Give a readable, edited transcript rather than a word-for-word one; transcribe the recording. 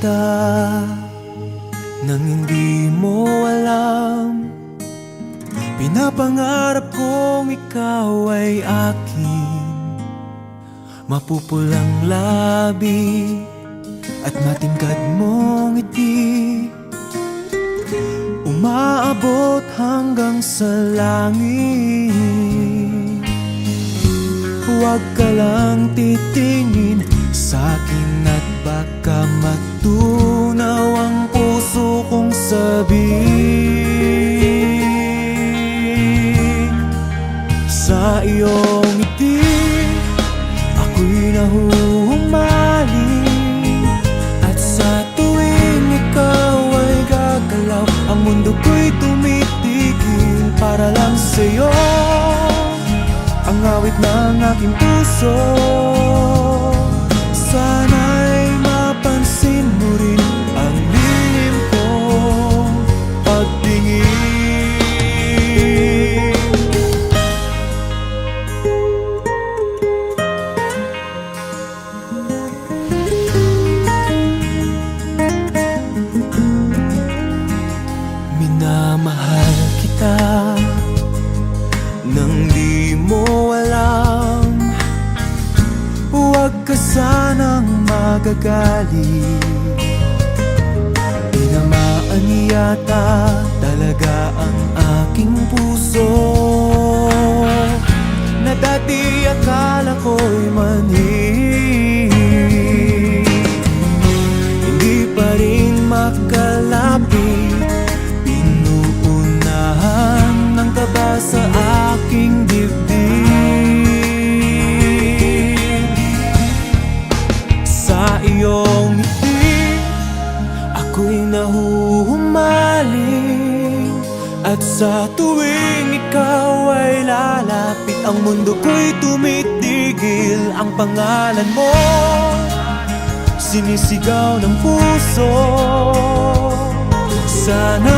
kita nang hindi mo alam. Pinapangarap kong ikaw ay akin, mapupulang labi at matingkad mong ngiti, umaabot hanggang sa langit. Huwag ka lang titingin sa'kin at baka matunaw ang puso kong sabihin. Sa iyong ngiti ako'y nahuhumaling, at sa tuwing ikaw ay gagalaw, ang mundo ko'y tumitigil para lang sa'yo. Ang awit ng aking puso, sana'y mapansin mo rin ang lihim kong pagtingin. Minamahal kita nang di mo alam. Huwag ka sanang magagalit, tinamaan yata talaga ang aking puso, na dati akala ko'y manhid. Hindi pa rin makalapit, pinuunahan ng kaba sa aking dibdib. Sa iyong ngiti ako'y nahuhumaling, at sa tuwing ikaw ay lalapit, ang mundo ko'y tumitigil. Ang pangalan mo sinisigaw ng puso, sana